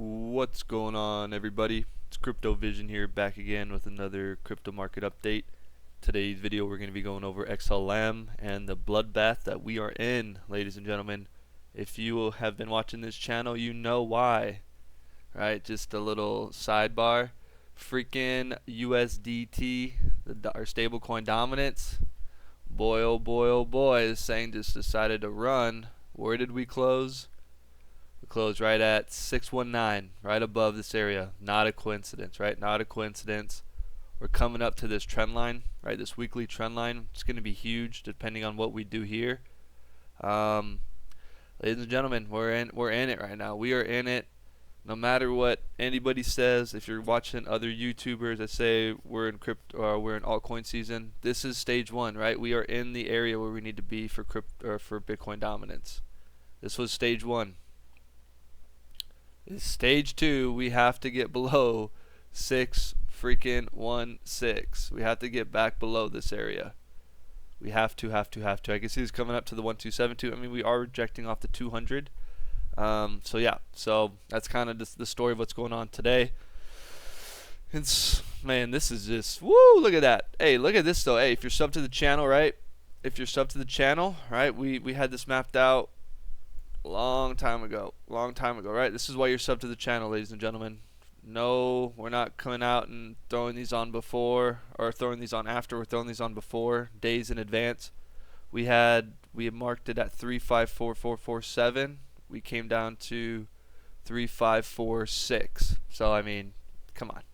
What's going on, everybody? It's Crypto Vision here, back again with another crypto market update. Today's video we're going to be going over XLM and the bloodbath that we are in, ladies and gentlemen. If you have been watching this channel, you know why, right? Just a little sidebar. Freaking USDT, our stablecoin dominance. Boy, oh boy, oh boy, this thing just decided to run. Where did we close? We closed right at 619, right above this area. Not a coincidence, right? Not a coincidence. We're coming up to this trend line, right? This weekly trend line. It's going to be huge depending on what we do here. Ladies and gentlemen, we're in it right now. We are in it. No matter what anybody says, if you're watching other YouTubers that say we're in crypto or we're in altcoin season, this is stage one, right? We are in the area where we need to be for crypto or for Bitcoin dominance. This was stage one. Stage two, we have to get below 6.16. We have to get back below this area. We have to. I can see this coming up to the 1272. I mean, we are rejecting off the 200. So yeah, so that's kind of the story of what's going on today. Man, this is just woo. Look at that. Hey, look at this though. Hey, if you're subbed to the channel, right? We had this mapped out long time ago, right? This is why you're subbed to the channel, ladies and gentlemen. No, we're not coming out and throwing these on before or throwing these on after. We're throwing these on before, days in advance. We had marked it at 354447. We came down to 3546. So I mean, come on,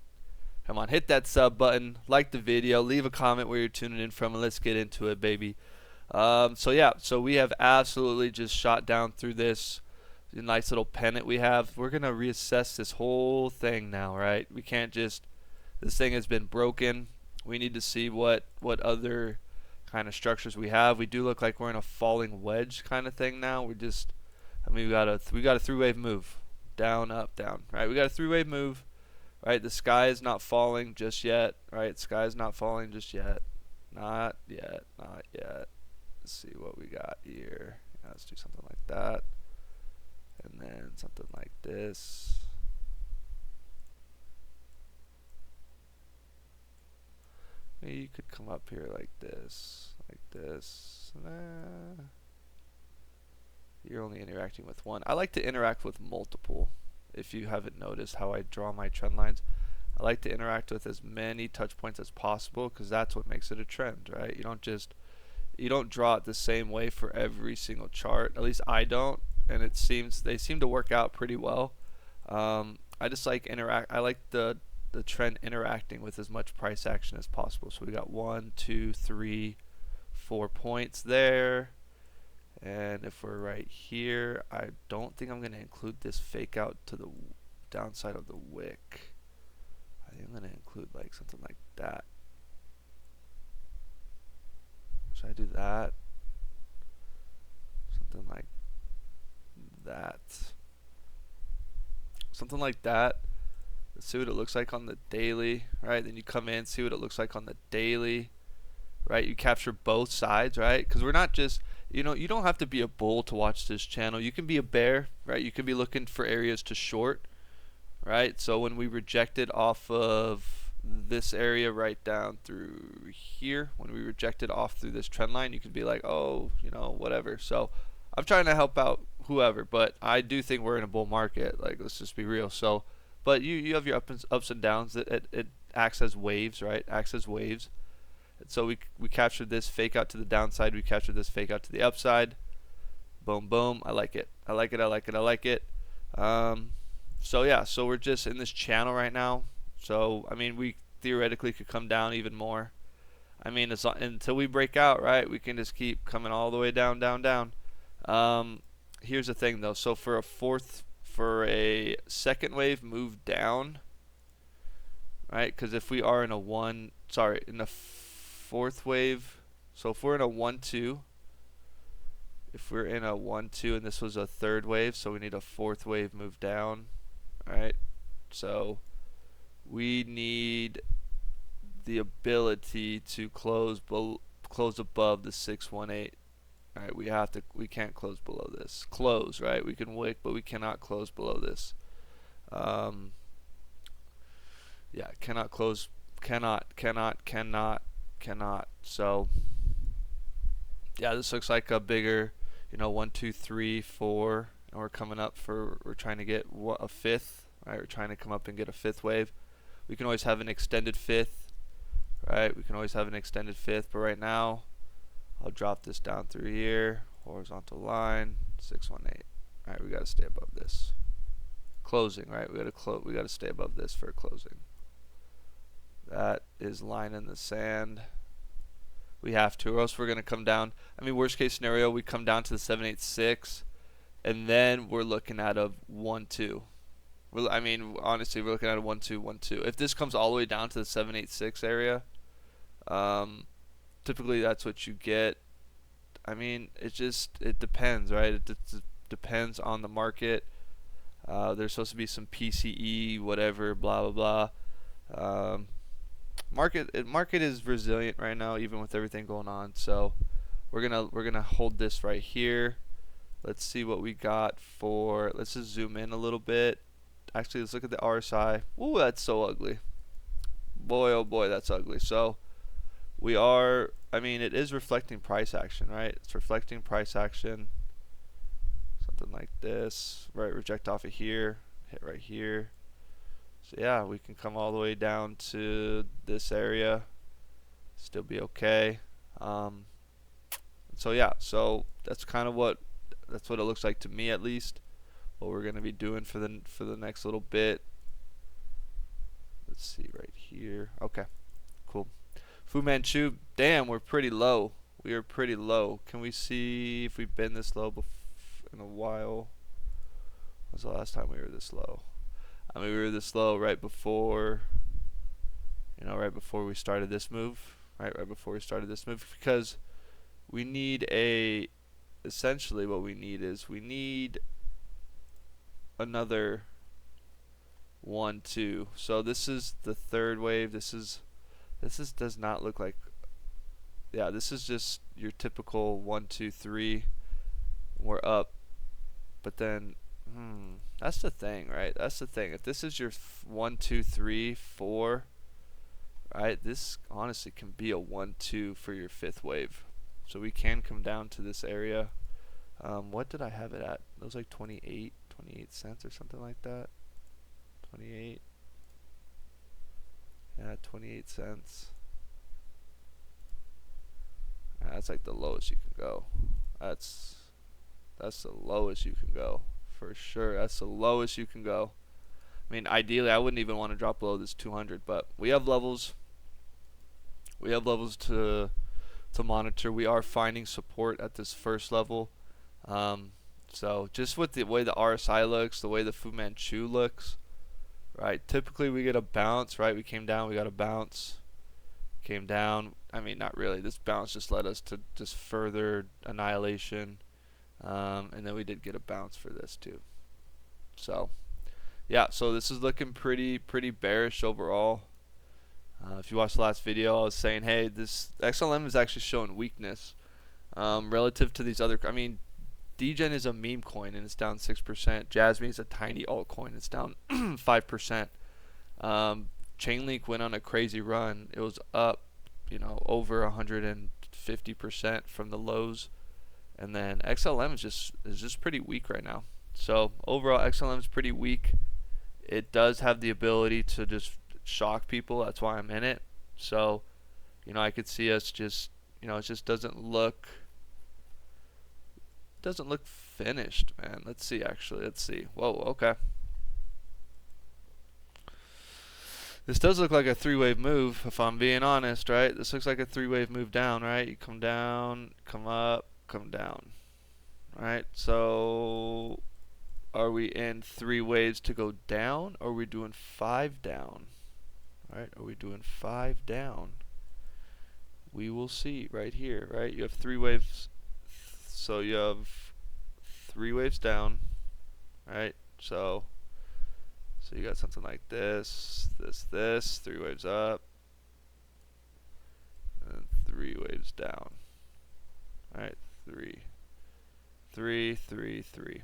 hit that sub button, like the video, leave a comment where you're tuning in from, and let's get into it, baby. So yeah, so we have absolutely just shot down through this nice little pennant we have. We're gonna reassess this whole thing now, right? We can't just, this thing has been broken. We need to see what other kind of structures we have. We do look like we're in a falling wedge kind of thing now. We got a three-wave move, down, up, down, right? We got a three-wave move, right? The sky is not falling just yet, right? Sky is not falling just yet, not yet. Let's see what we got here. Let's do something like that, and then something like this. Maybe you could come up here like this. You're only interacting with one. I like to interact with multiple. If you haven't noticed how I draw my trend lines, I like to interact with as many touch points as possible, because that's what makes it a trend, right? You don't draw it the same way for every single chart. At least I don't, and they seem to work out pretty well. I just like I like the trend interacting with as much price action as possible. So we got 1, 2, 3, 4 points there. And if we're right here, I don't think I'm going to include this fake out to the downside of the wick. I think I'm going to include like something like that. Should I do that? Something like that. Something like that. Let's see what it looks like on the daily, right? Then you come in, see what it looks like on the daily, right? You capture both sides, right? Because we're not just, you don't have to be a bull to watch this channel. You can be a bear, right? You can be looking for areas to short, right? So when we rejected off of this area right down through here, when we rejected off through this trend line, you could be like, oh, whatever. So I'm trying to help out whoever, but I do think we're in a bull market. Like, let's just be real. So, but you have your ups and downs. It acts as waves, right? Acts as waves. And so we captured this fake out to the downside. We captured this fake out to the upside. Boom, boom. I like it. So yeah, so we're just in this channel right now. So I mean, we theoretically could come down even more. I mean, until we break out, right? We can just keep coming all the way down. Here's the thing though. So for a second wave move down, right? Because if we are in a fourth wave, so if we're in a 1-2, and this was a third wave, so we need a fourth wave move down, right? So we need the ability to close above the 618. All right, we can't close below this. Right? We can wick, but we cannot close below this. Um, yeah, cannot close, cannot. So yeah, this looks like a bigger, 1, 2, 3, 4, and we're coming up for, we're trying to get a fifth, right? We're trying to come up and get a fifth wave. We can always have an extended fifth, right? We can always have an extended fifth, but right now, I'll drop this down through here, horizontal line, 618. All right, we got to stay above this. Closing, right? We got to stay above this for closing. That is line in the sand. We have to, or else we're going to come down. I mean, worst case scenario, we come down to the 786, and then we're looking at a 1-2. I mean, honestly, we're looking at a 1-2, 1-2. If this comes all the way down to the 786 area, typically that's what you get. I mean, it depends, right? It depends on the market. There's supposed to be some PCE, whatever, blah blah blah. Market is resilient right now, even with everything going on. So we're gonna hold this right here. Let's see what we got for. Let's just zoom in a little bit. Actually, let's look at the RSI. Ooh, that's so ugly. Boy, oh boy, that's ugly. So we are. I mean, it is reflecting price action, right? It's reflecting price action. Something like this, right? Reject off of here, hit right here. So yeah, we can come all the way down to this area, still be okay. So yeah, so that's kind of what it looks like to me, at least. What we're gonna be doing for the next little bit. Let's see right here. Okay, cool. Fu Manchu, damn, we're pretty low. We are pretty low. Can we see if we've been this low in a while? When was the last time we were this low? I mean, we were this low right before, right before we started this move, right before we started this move, because we need essentially what we need is another 1-2. So this is the third wave. This does not look like, yeah, this is just your typical 1-2-3. We're up, but then that's the thing, right? That's the thing. If this is your 1-2-3-4, right, this honestly can be a 1-2 for your fifth wave. So we can come down to this area. What did I have it at? It was like 28 cents or something like that. 28. Yeah, 28 cents. That's like the lowest you can go. That's the lowest you can go. For sure, that's the lowest you can go. I mean, ideally, I wouldn't even want to drop below this 200, but we have levels. We have levels to monitor. We are finding support at this first level. So just with the way the RSI looks, the way the Fu Manchu looks, right? Typically, we get a bounce, right? We came down, we got a bounce. Came down. I mean, not really. This bounce just led us to just further annihilation. And then we did get a bounce for this too. So yeah, so this is looking pretty bearish overall. If you watched the last video, I was saying, hey, this XLM is actually showing weakness relative to these other. I mean, DGen is a meme coin and it's down 6%. Jasmine is a tiny altcoin. It's down 5%. Chainlink went on a crazy run. It was up, over 150% from the lows. And then XLM is just pretty weak right now. So overall, XLM is pretty weak. It does have the ability to just shock people. That's why I'm in it. So, I could see us just, it just doesn't look finished, man. Let's see. Actually, let's see. Whoa, okay. This does look like a three-wave move, if I'm being honest, right? This looks like a three-wave move down, right? You come down, come up, come down. Right? So are we in 3 waves to go down, or are we doing 5 down? Right? Are we doing 5 down? We will see right here, right? You have 3 waves. So you have 3 waves down, right? So you got something like this, 3 waves up, and 3 waves down. Right? 3, 3, 3, 3.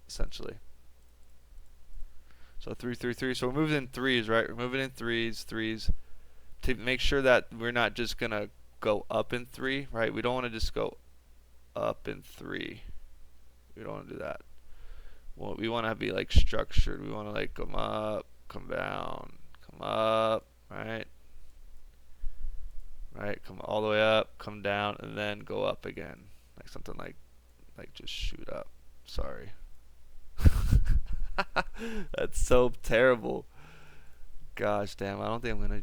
Essentially. So 3, 3, 3. So we're moving in threes, right? We're moving in threes to make sure that we're not just gonna go up in 3, right? We don't want to just go up in 3. We don't want to do that. Well, we want to be like structured. We want to like come up, come down, come up, right? Right, come all the way up, come down, and then go up again. Like something like just shoot up. Sorry. That's so terrible. Gosh damn, I don't think I'm gonna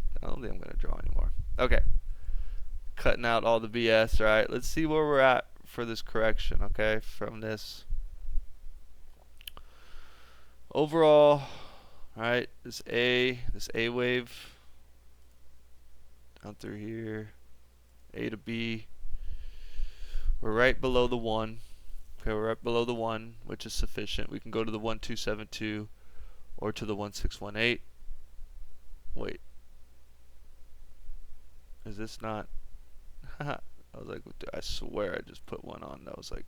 draw anymore. Okay. Cutting out all the BS, right? Let's see where we're at for this correction, okay? From this overall, right? This A wave down through here, A to B. We're right below the 1. Okay, we're right below the 1, which is sufficient. We can go to the 1272 or to the 1618. Wait. Is this not? I was like, I swear I just put one on that was like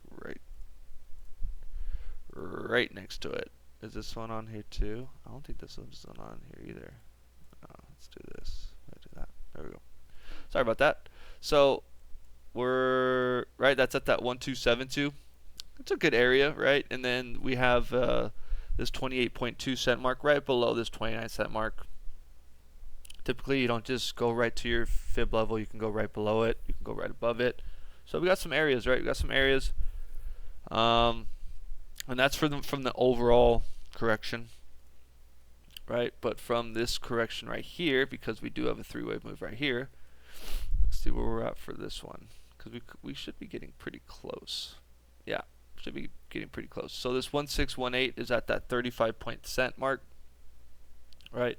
right next to it. Is this one on here too? I don't think this one's on here either. Let's do this. Let's do that. There we go. Sorry about that. So we're right. That's at that 1272. It's a good area, right? And then we have this 28.2 cent mark right below this 29 cent mark. Typically, you don't just go right to your fib level. You can go right below it. You can go right above it. So we got some areas, right? We got some areas, and that's from the overall correction, right? But from this correction right here, because we do have a 3-wave move right here, let's see where we're at for this one, because we should be getting pretty close. Yeah, should be getting pretty close. So this 1618 is at that 35 cent mark, right?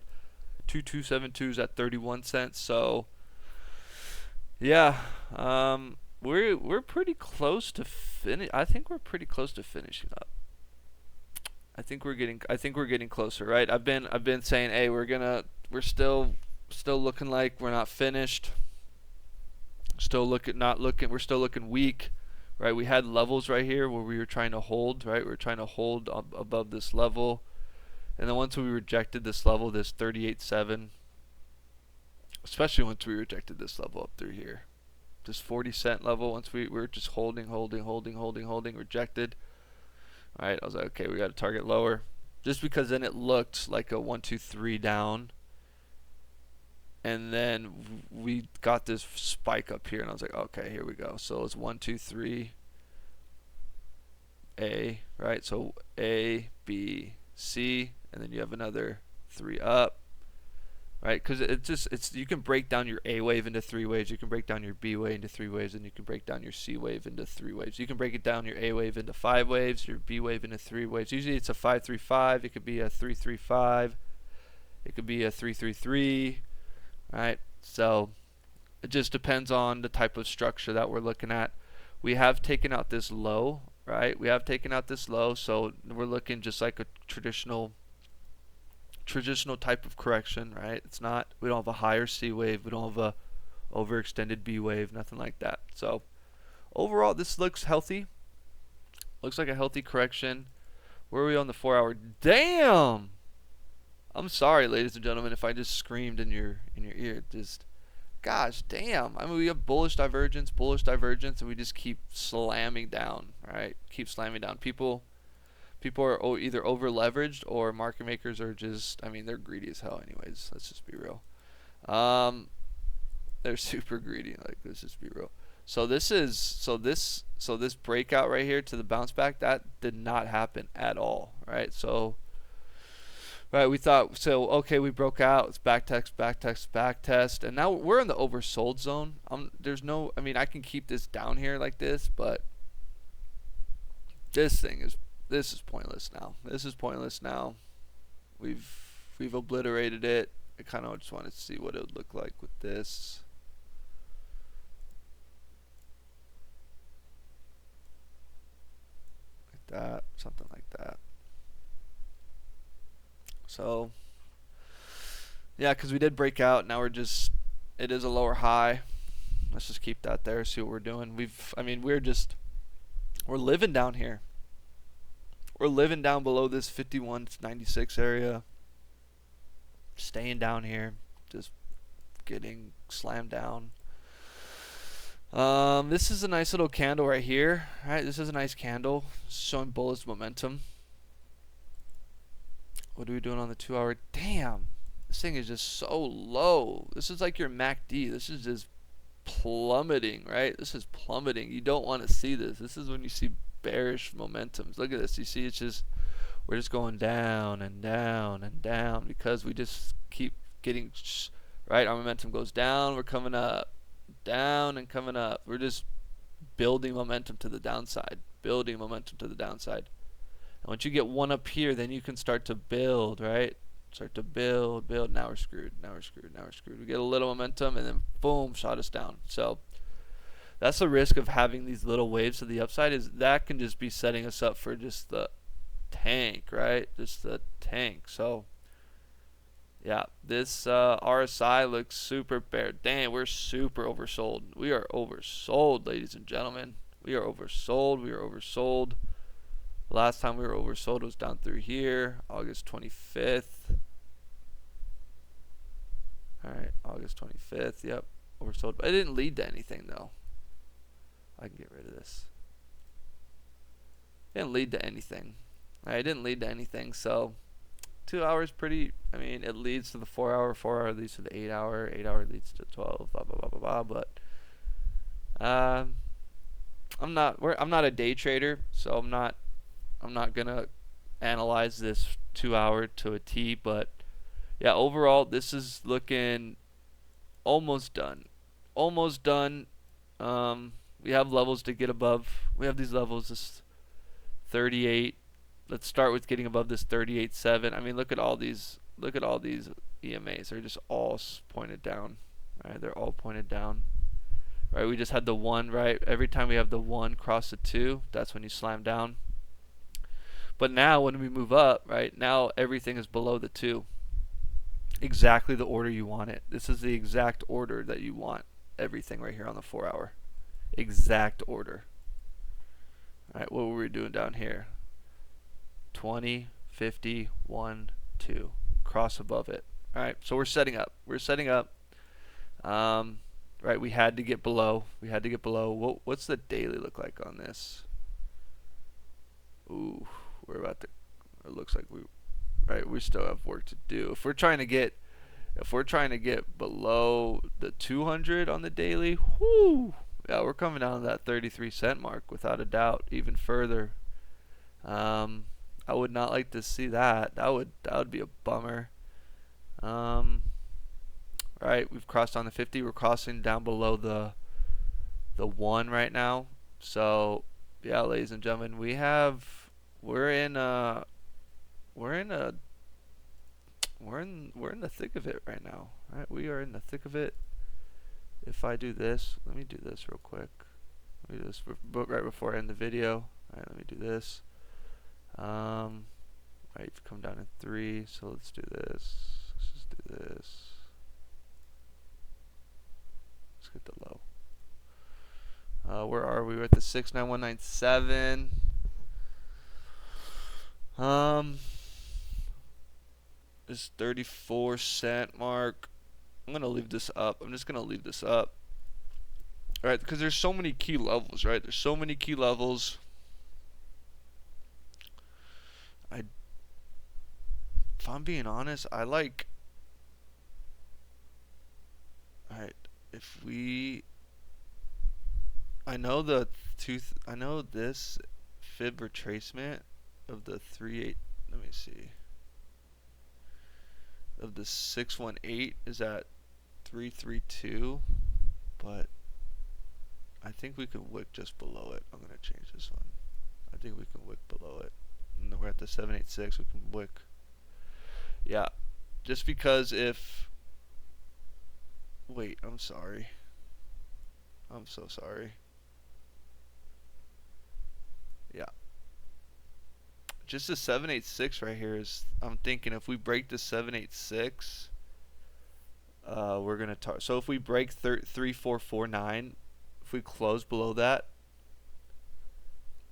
2272 is at 31 cents. So yeah, we're pretty close to finish. I think we're pretty close to finishing up. I think we're getting closer, right? I've been saying, hey, we're still looking like we're not finished. We're still looking weak, right? We had levels right here where we were trying to hold, right? We were trying to hold above this level. And then once we rejected this level, this 38.7, especially once we rejected this level up through here, this 40 cent level, once we were just holding, rejected. All right, I was like, okay, we got to target lower, just because then it looked like a 1, 2, 3 down, and then we got this spike up here, and I was like, okay, here we go. So it's 1, 2, 3, A, right? So A, B, C. And then you have another 3 up, right? Because you can break down your A wave into 3 waves. You can break down your B wave into 3 waves, and you can break down your C wave into 3 waves. You can break it down your A wave into 5 waves, your B wave into 3 waves. Usually it's a 5-3-5. It could be a 3-3-5. It could be a 3-3-3, right? So it just depends on the type of structure that we're looking at. We have taken out this low, right? We have taken out this low, so we're looking just like a traditional type of correction, right? It's not, we don't have a higher C wave, we don't have a overextended B wave, nothing like that. So overall, this looks healthy. Looks like a healthy correction. Where are we on the 4-hour? Damn! I'm sorry, ladies and gentlemen, if I just screamed in your ear. Just, gosh damn. I mean, we have bullish divergence, and we just keep slamming down, right? Keep slamming down. People are either over leveraged, or market makers are just, I mean, they're greedy as hell anyways. Let's just be real. They're super greedy. Like, let's just be real. So this breakout right here to the bounce back, that did not happen at all, right? So, right, we thought, so okay, we broke out. It's back test, and now we're in the oversold zone. There's no, I mean, I can keep this down here like this, but this is pointless now. This is pointless now. We've obliterated it. I kind of just wanted to see what it would look like with this. Like that, something like that. So, yeah, because we did break out. Now it is a lower high. Let's just keep that there, see what we're doing. We're living down here. We're living down below this 51.96 area. staying down here, just getting slammed down. This is a nice little candle right here. All right, this is a nice candle showing bullish momentum. What are we doing on the 2 hour? Damn, this thing is just so low. This is like your MACD. This is just plummeting, right? This is plummeting. You don't want to see this. This is when you see bearish momentums. Look at this. You see, it's just, we're just going down and down and down because we just keep getting, right? Our momentum goes down, we're coming up, down and coming up. We're just building momentum to the downside, building momentum to the downside. And once you get one up here, then you can start to build, right? Start to build. Now we're screwed. Now we're screwed. Now we're screwed. We get a little momentum, and then boom, shot us down. So that's the risk of having these little waves to the upside, is that can just be setting us up for just the tank, right? Just the tank. So yeah, this RSI looks super bear. Dang, we're super oversold. We are oversold, ladies and gentlemen. We are oversold. We are oversold. Last time we were oversold was down through here, August 25th. All right, August 25th. Yep, oversold. But it didn't lead to anything though. I can get rid of this. It didn't lead to anything. All right, it didn't lead to anything. So 2 hours pretty. I mean, it leads to the 4 hour. 4 hour leads to the 8 hour. 8 hour leads to 12. Blah blah blah blah blah. But I'm not a day trader, so I'm not gonna analyze this 2 hour to a T, but yeah, overall this is looking almost done. Almost done. We have levels to get above. We have these levels, this 38. Let's start with getting above this 38.7. I mean, look at all these EMAs. They're just all pointed down. Right? They're all pointed down. Right? We just had the 1, right? Every time we have the 1 cross the 2, that's when you slam down. But now when we move up, right, now everything is below the 2. Exactly the order you want it. This is the exact order that you want everything right here on the 4 hour. Exact order. All right, what were we doing down here? 20, 50, 1, 2. Cross above it. All right, so we're setting up. We're setting up. Right, we had to get below. We had to get below. What's the daily look like on this? Ooh. We're about to, it looks like we still have work to do. If we're trying to get below the 200 on the daily, whoo, yeah, we're coming down to that 33-cent mark without a doubt, even further. I would not like to see that. That would be a bummer. Right, we've crossed on the 50. We're crossing down below the 1 right now. So yeah, ladies and gentlemen, we're in the thick of it right now. All right, we are in the thick of it. If I do this, let me do this real quick. Let me do this right before I end the video. All right, let me do this. Right, you've come down in 3, so let's do this. Let's just do this. Let's get the low. Where are we? We're at the 69197. This 34-cent mark. I'm gonna leave this up. I'm just gonna leave this up. Alright, because there's so many key levels, right? There's so many key levels. If I'm being honest, I like. Alright, I know I know this fib retracement of the 3.8. Let me see. Of the 618 is at 332, but I think we can wick just below it. I'm gonna change this one. I think we can wick below it. And we're at the 786. We can wick. Yeah, just because if. Wait, I'm sorry. I'm so sorry. Yeah. Just the 786 right here is, I'm thinking if we break the 786, we're gonna so if we break 3449, if we close below that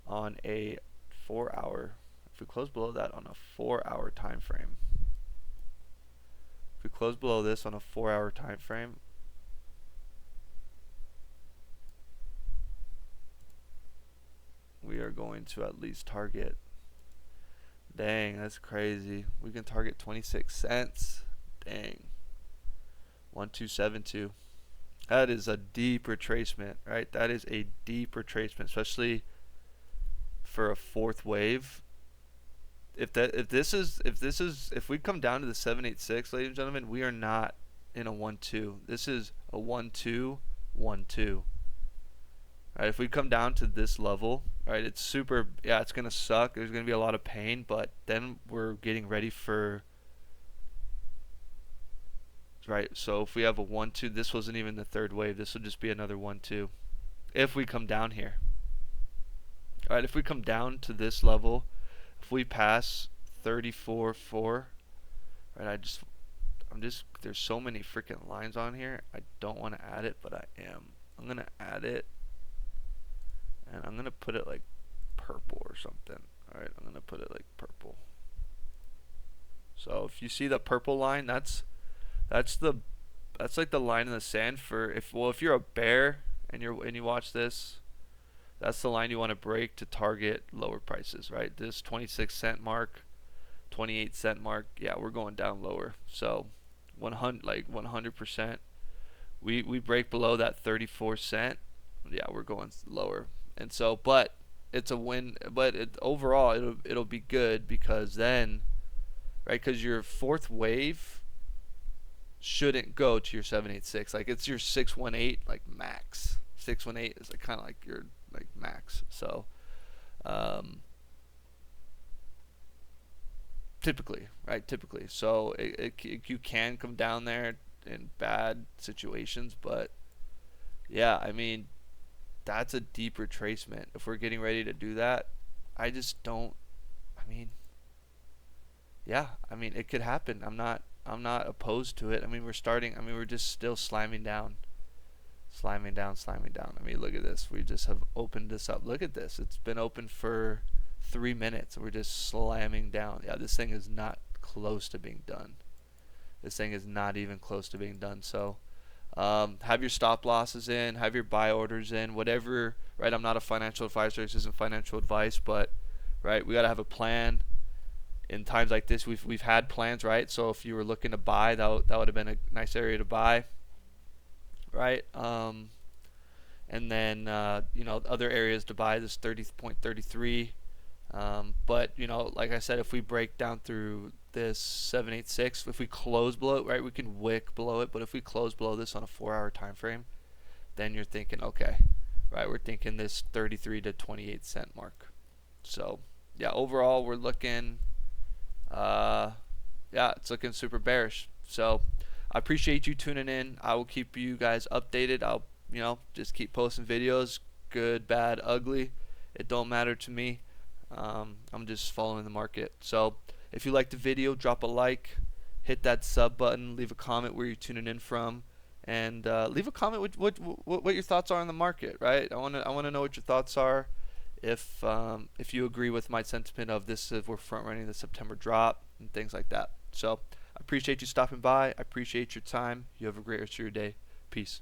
on a 4 hour, if we close below that on a 4 hour time frame, If we close below this on a 4-hour time frame, we are going to at least target. Dang, that's crazy. We can target 26 cents. Dang. 1272. That is a deep retracement, right? That is a deep retracement, especially for a fourth wave. If we come down to the 786, ladies and gentlemen, we are not in a 1-2. This is a 1-2, 1-2. Right, if we come down to this level, right, it's super, yeah, it's gonna suck. There's gonna be a lot of pain, but then we're getting ready for, right. So if we have a 1-2, this wasn't even the third wave. This will just be another 1-2. If we come down here, all right, if we come down to this level, if we pass 34.4, right, there's so many freaking lines on here. I don't want to add it, but I am. I'm gonna add it, and I'm gonna put it like purple or something. All right, I'm gonna put it like purple. So if you see the purple line, that's like the line in the sand for if you're a bear and you watch this, that's the line you want to break to target lower prices, right? This 26 cent mark, 28 cent mark, yeah, we're going down lower. So 100%. We break below that 34 cent, yeah, we're going lower. And so, but it's a win, but overall it'll be good, because then, right, because your fourth wave shouldn't go to your 786. Like, it's your 618 like max. 618 is like kind of like your like max. So typically, so you can come down there in bad situations, but yeah, I mean, that's a deep retracement. If we're getting ready to do that, I just don't, I mean, yeah, I mean, it could happen. I'm not opposed to it. I mean, we're just still slamming down. I mean, look at this. We just have opened this up. Look at this. It's been open for 3 minutes. We're just slamming down. Yeah, this thing is not close to being done. This thing is not even close to being done. So have your stop losses in, have your buy orders in, whatever, right? I'm not a financial advisor. This isn't financial advice, but right, we got to have a plan. In times like this, we've had plans, right? So if you were looking to buy, that would have been a nice area to buy, right? And then other areas to buy, this 30.33. But like I said, if we break down through this 786, if we close below it, right, we can wick below it. But if we close below this on a 4-hour time frame, then you're thinking, okay, right, we're thinking this 33 to 28 cent mark. So yeah, overall we're looking, yeah, it's looking super bearish. So I appreciate you tuning in. I will keep you guys updated. I'll just keep posting videos, good, bad, ugly. It don't matter to me. I'm just following the market. So if you liked the video, drop a like, hit that sub button, leave a comment where you're tuning in from, and leave a comment with what your thoughts are on the market, right? I want to know what your thoughts are. If you agree with my sentiment of this, if we're front running the September drop and things like that. So I appreciate you stopping by. I appreciate your time. You have a great rest of your day. Peace.